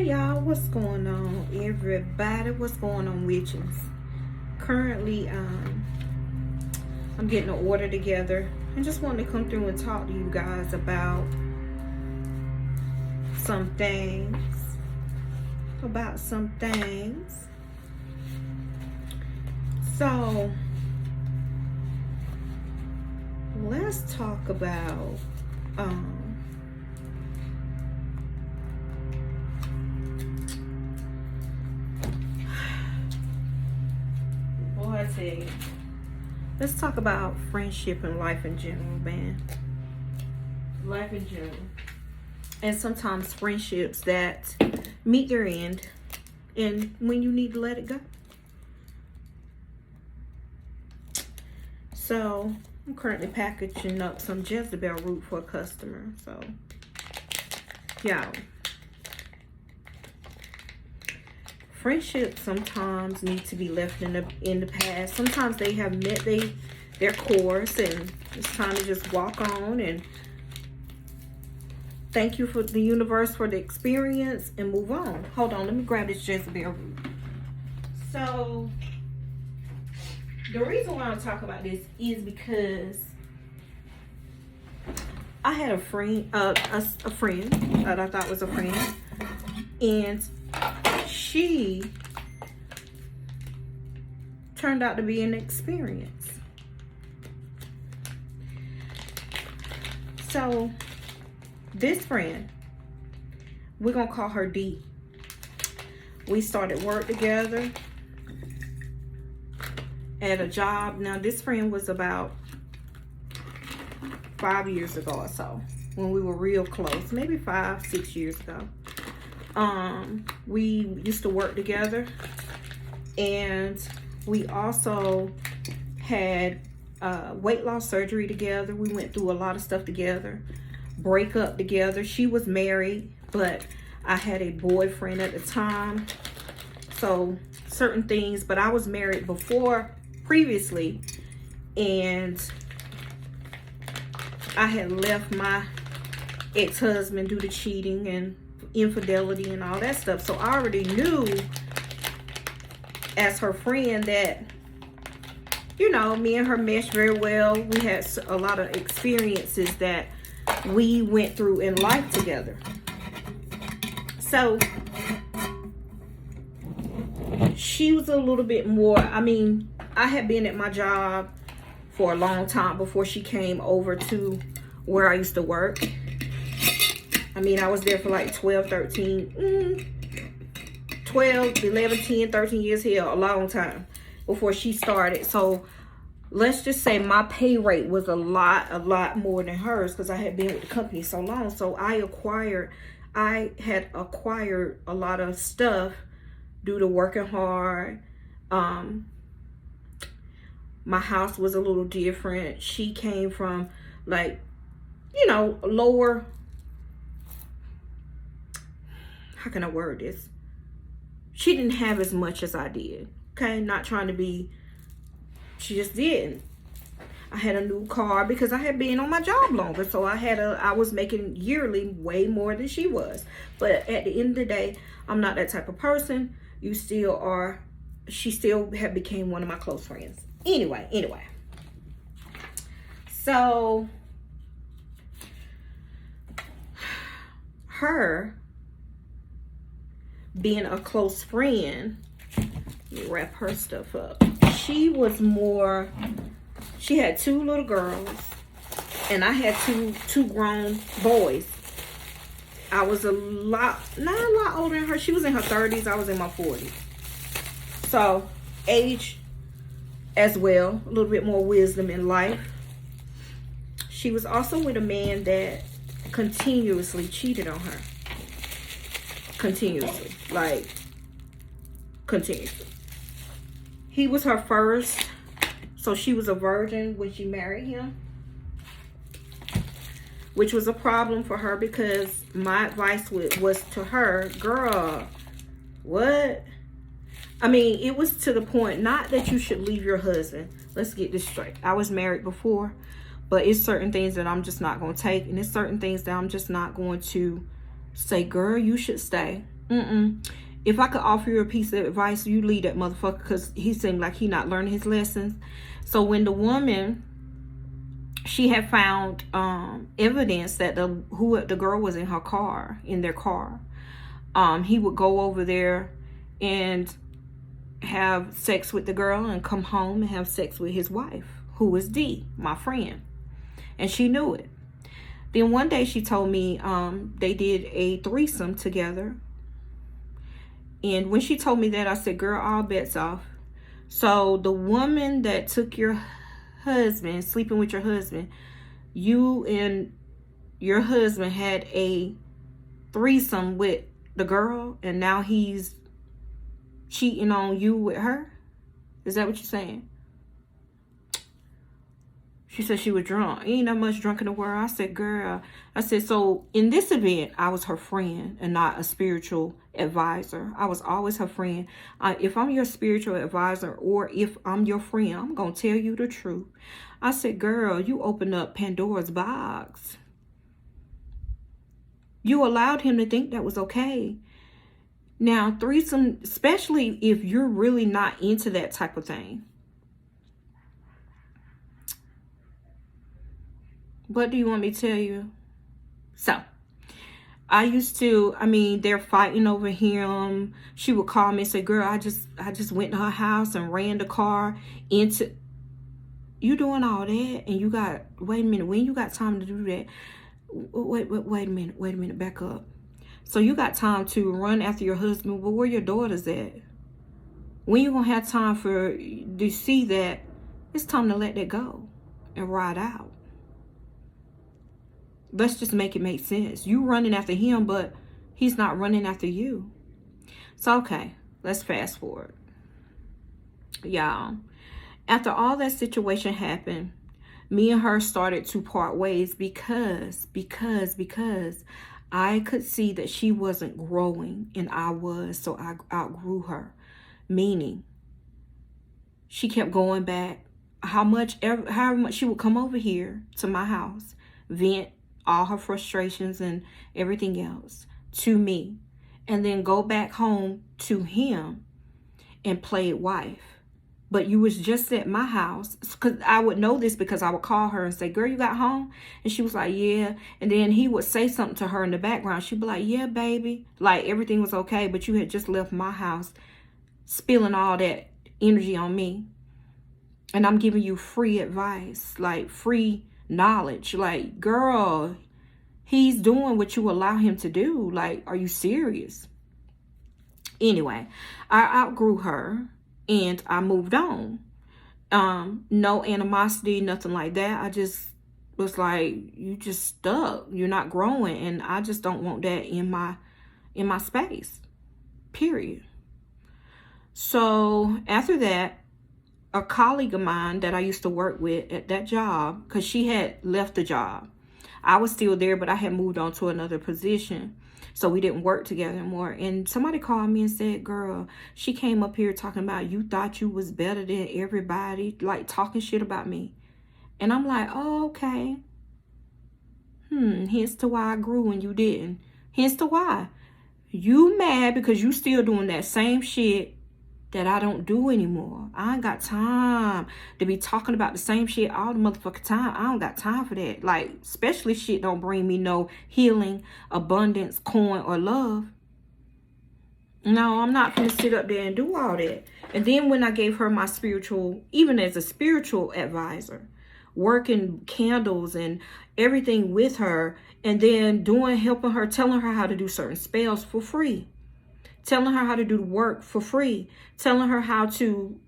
Hey y'all, what's going on, everybody? What's going on, witches? Currently, I'm getting an order together and just wanted to come through and talk to you guys about some things. So, let's talk about I tell you, let's talk about friendship and life in general, man. Life in general. And sometimes friendships that meet their end and when you need to let it go. So, I'm currently packaging up some Jezebel root for a customer. So, y'all. Friendships sometimes need to be left in the past. Sometimes they have met their course and it's time to just walk on and thank you for the universe for the experience and move on. Hold on, let me grab this Jezebel root. So the reason why I'm talking about this is because I had a friend, a friend that I thought was a friend, and she turned out to be an experience. So this friend, we're gonna call her D. We started work together at a job. Now this friend was about 5 years ago or so when we were real close, maybe 5-6 years ago. We used to work together, and we also had weight loss surgery together. We went through a lot of stuff together, break up together. She was married, but I had a boyfriend at the time, so certain things, but I was married previously, and I had left my ex-husband due to cheating and infidelity and all that stuff. So I already knew as her friend that, you know, me and her meshed very well. We had a lot of experiences that we went through in life together. So she was a little bit more, I mean, I had been at my job for a long time before she came over to where I used to work. I mean, I was there for like 12, 11, 10, 13 years, hell, a long time before she started. So let's just say my pay rate was a lot more than hers because I had been with the company so long. So I had acquired a lot of stuff due to working hard. My house was a little different. She came from, like, you know, lower, how can I word this? She didn't have as much as I did. Okay, not trying to be, she just didn't. I had a new car because I had been on my job longer. So I was making yearly way more than she was. But at the end of the day, I'm not that type of person. You still are. She still had became one of my close friends. Anyway. So her being a close friend, let me wrap her stuff up. She was more, she had 2 little girls and I had two grown boys. I was not a lot older than her. She was in her 30s, I was in my 40s. So age as well, a little bit more wisdom in life. She was also with a man that continuously cheated on her. Continuously. He was her first, so she was a virgin when she married him, which was a problem for her because my advice was to her, girl, what? I mean, it was to the point, not that you should leave your husband. Let's get this straight. I was married before, but it's certain things that I'm just not going to take, and it's certain things that I'm just not going to say, girl, you should stay. If I could offer you a piece of advice, you leave that motherfucker, because he seemed like he not learning his lessons. So when the woman, she had found evidence that the girl was in their car. He would go over there and have sex with the girl and come home and have sex with his wife, who was D, my friend. And she knew it. Then one day she told me they did a threesome together. And when she told me that, I said, girl, all bets off. So the woman that took your husband, sleeping with your husband, you and your husband had a threesome with the girl, and now he's cheating on you with her? Is that what you're saying? She said she was drunk. Ain't that much drunk in the world. I said, girl. I said, so in this event, I was her friend and not a spiritual advisor. I was always her friend. If I'm your spiritual advisor, or if I'm your friend, I'm going to tell you the truth. I said, girl, you opened up Pandora's box. You allowed him to think that was okay. Now, threesome, especially if you're really not into that type of thing. What do you want me to tell you? So, they're fighting over him. She would call me and say, girl, I just went to her house and ran the car into... You doing all that, and you got... Wait a minute, when you got time to do that? Wait a minute, back up. So you got time to run after your husband, but where your daughters at? When you gonna have time to see that it's time to let that go and ride out? Let's just make it make sense. You running after him, but he's not running after you. So, okay, let's fast forward. Y'all, after all that situation happened, me and her started to part ways because I could see that she wasn't growing and I was, so I outgrew her. Meaning, she kept going back. However much she would come over here to my house, vent all her frustrations and everything else to me, and then go back home to him and play wife. But you was just at my house, because I would know this because I would call her and say, girl, you got home? And she was like, yeah. And then he would say something to her in the background. She'd be like, yeah, baby. Like everything was okay, but you had just left my house, spilling all that energy on me. And I'm giving you free advice, like free knowledge. Like, girl, he's doing what you allow him to do. Like, are you serious? Anyway, I outgrew her and I moved on. No animosity, nothing like that. I just was like, you just stuck. You're not growing, and I just don't want that in my space. Period. So after that, a colleague of mine that I used to work with at that job, because she had left the job. I was still there, but I had moved on to another position. So we didn't work together anymore. And somebody called me and said, girl, she came up here talking about you thought you was better than everybody, like talking shit about me. And I'm like, oh, okay. Hence to why I grew and you didn't. Hence to why. You mad because you still doing that same shit that I don't do anymore. I ain't got time to be talking about the same shit all the motherfucking time. I don't got time for that. Like, especially shit don't bring me no healing, abundance, coin, or love. No, I'm not gonna sit up there and do all that. And then when I gave her my spiritual, even as a spiritual advisor, working candles and everything with her, and then helping her, telling her how to do certain spells for free. Telling her how to do the work for free. Telling her how to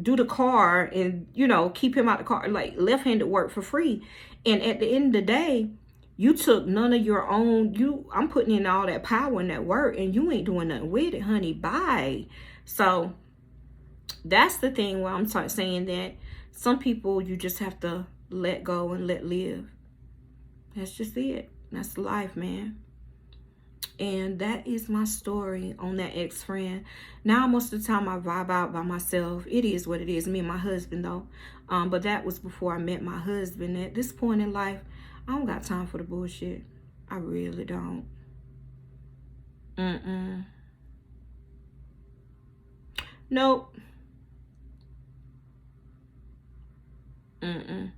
do the car and, keep him out the car. Like left-handed work for free. And at the end of the day, you took none of your own. I'm putting in all that power and that work, and you ain't doing nothing with it, honey. Bye. So that's the thing where I'm saying that some people you just have to let go and let live. That's just it. That's life, man. And that is my story on that ex-friend. Now, most of the time I vibe out by myself. It is what it is. Me and my husband, though. But that was before I met my husband. At this point in life, I don't got time for the bullshit. I really don't. Mm-mm. Nope. Mm-mm.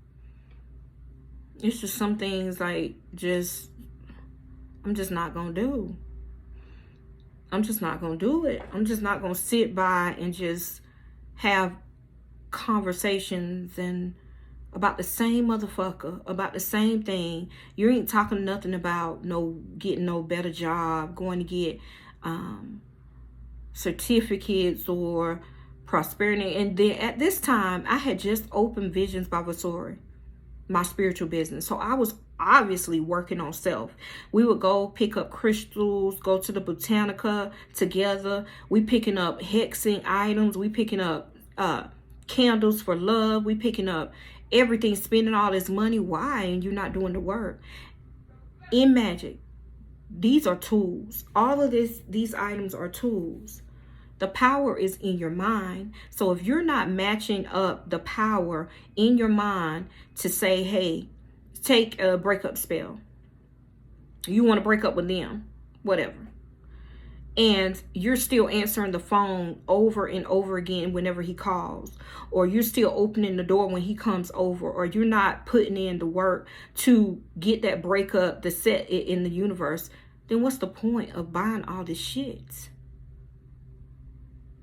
It's just some things like I'm just not gonna do. I'm just not gonna do it. I'm just not gonna sit by and just have conversations and about the same motherfucker, about the same thing. You ain't talking nothing about no getting no better job, going to get certificates or prosperity. And then at this time, I had just opened Visions by Vasori, my spiritual business. So I was obviously working on self. We would go pick up crystals, go to the Botanica together. We picking up hexing items. We picking up candles for love. We picking up everything, spending all this money. Why? And you're not doing the work. In magic, these are tools. All of these items are tools. The power is in your mind. So if you're not matching up the power in your mind to say, hey, take a breakup spell. You want to break up with them, whatever. And you're still answering the phone over and over again whenever he calls, or you're still opening the door when he comes over, or you're not putting in the work to get that breakup to set it in the universe, then what's the point of buying all this shit?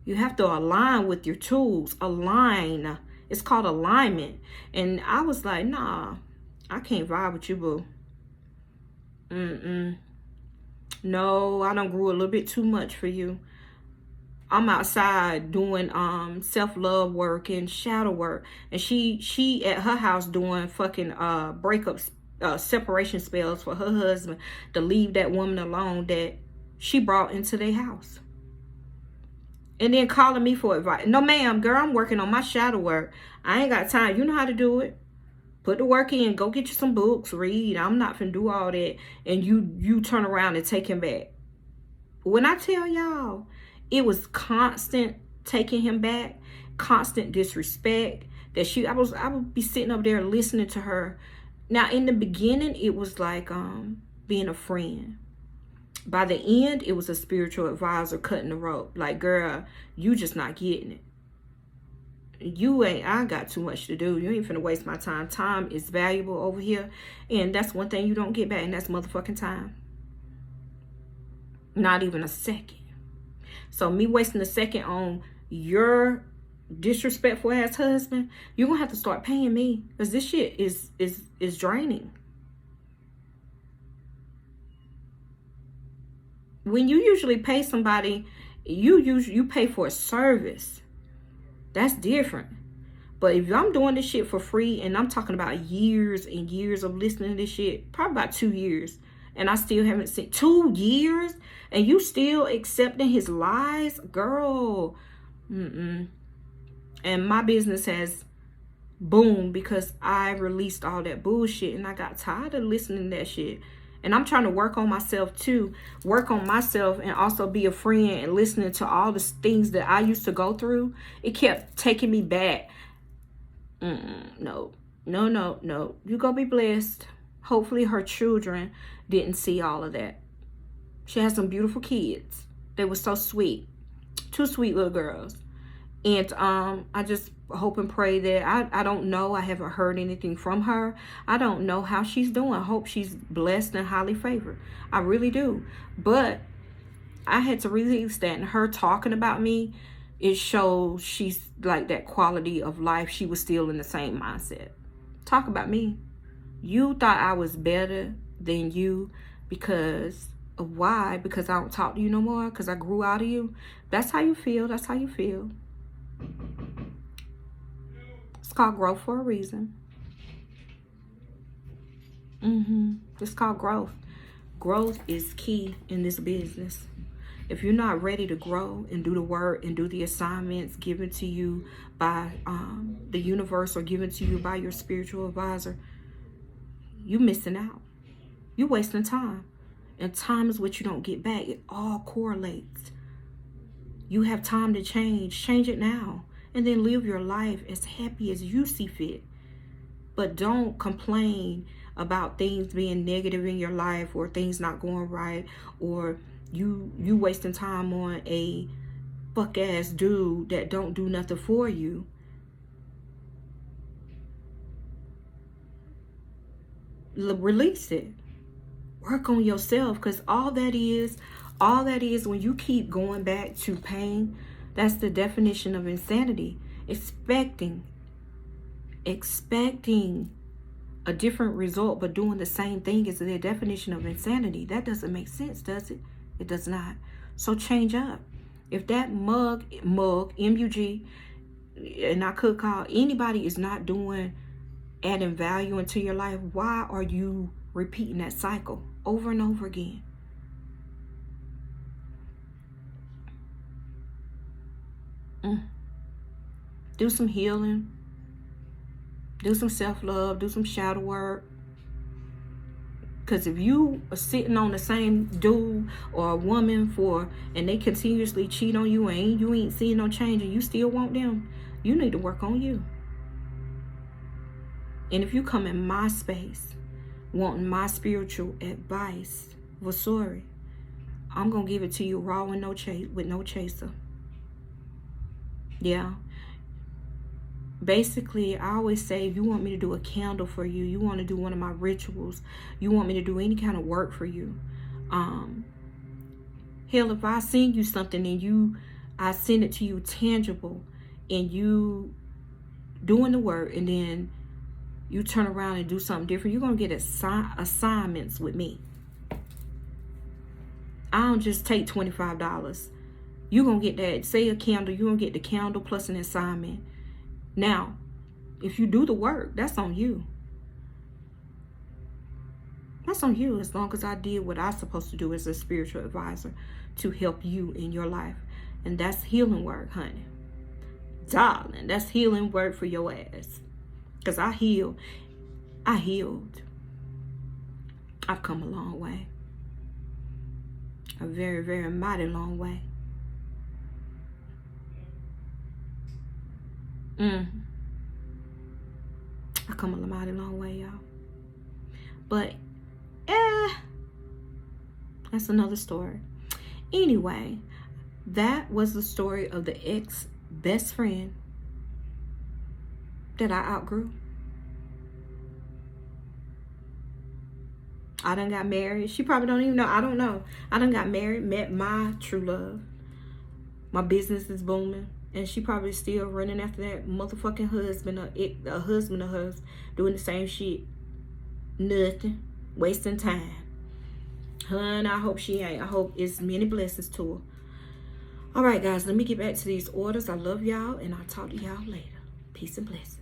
You have to align with your tools. Align. It's called alignment. And I was like, nah, I can't vibe with you, boo. No, I done grew a little bit too much for you. I'm outside doing self-love work and shadow work, and she at her house doing fucking breakups, separation spells for her husband to leave that woman alone that she brought into their house. And then calling me for advice. No, ma'am, girl, I'm working on my shadow work. I ain't got time. You know how to do it. Put the work in. Go get you some books. Read. I'm not finna do all that. And you turn around and take him back. When I tell y'all, it was constant taking him back. Constant disrespect. That I would be sitting up there listening to her. Now, in the beginning, it was like being a friend. By the end, it was a spiritual advisor cutting the rope. Like, girl, you just not getting it. I got too much to do. You ain't finna waste my time. Time is valuable over here. And that's one thing you don't get back, and that's motherfucking time. Not even a second. So me wasting a second on your disrespectful ass husband, you're gonna have to start paying me. Because this shit is draining. When you usually pay somebody, you pay for a service. That's different. But if I'm doing this shit for free, and I'm talking about years and years of listening to this shit, probably about 2 years, and I still haven't seen 2 years, and you still accepting his lies, girl. And my business has boomed because I released all that bullshit, and I got tired of listening to that shit. And I'm trying to work on myself too. Work on myself and also be a friend and listening to all the things that I used to go through. It kept taking me back. No. You gonna be blessed. Hopefully her children didn't see all of that. She has some beautiful kids. They were so sweet. 2 sweet little girls. And I just hope and pray that I don't know. I haven't heard anything from her. I don't know how she's doing. I hope she's blessed and highly favored. I really do. But I had to release that. And her talking about me, it shows she's like that quality of life. She was still in the same mindset. Talk about me. You thought I was better than you because of why? Because I don't talk to you no more? Because I grew out of you? That's how you feel. That's how you feel. It's called growth for a reason. It's called growth. Growth is key in this business. If you're not ready to grow and do the work and do the assignments given to you by the universe or given to you by your spiritual advisor, you're missing out. You're wasting time. And time is what you don't get back. It all correlates. You have time to change. Change it now. And then live your life as happy as you see fit. But don't complain about things being negative in your life or things not going right or you wasting time on a fuck ass dude that don't do nothing for you. Release it. Work on yourself, because all that is when you keep going back to pain, that's the definition of insanity. Expecting a different result but doing the same thing is the definition of insanity. That doesn't make sense, does it? It does not. So change up. If that mug, MUG, and I could call anybody, is not adding value into your life, why are you repeating that cycle over and over again? Do some healing. Do some self-love. Do some shadow work. Because if you are sitting on the same dude or a woman and they continuously cheat on you and you ain't seeing no change and you still want them, you need to work on you. And if you come in my space wanting my spiritual advice, Vasori, I'm going to give it to you raw and with no chaser. Yeah. Basically, I always say, if you want me to do a candle for you, you want to do one of my rituals, you want me to do any kind of work for you. Hell, if I send you something and I send it to you tangible and you doing the work and then you turn around and do something different, you're going to get assignments with me. I don't just take $25. You're going to get that, say a candle, you're going to get the candle plus an assignment. Now, if you do the work, that's on you. That's on you, as long as I did what I'm supposed to do as a spiritual advisor to help you in your life. And that's healing work, honey. Darling, that's healing work for your ass. Because I healed. I've come a long way. A very, very mighty long way. I come a mighty long way, y'all. But, that's another story. Anyway, that was the story of the ex-best friend that I outgrew. I done got married. She probably don't even know. I don't know. I done got married, met my true love. My business is booming. And she probably still running after that motherfucking husband, a husband of hers, doing the same shit. Nothing. Wasting time. Hun, I hope she ain't. I hope it's many blessings to her. All right, guys, let me get back to these orders. I love y'all, and I'll talk to y'all later. Peace and blessings.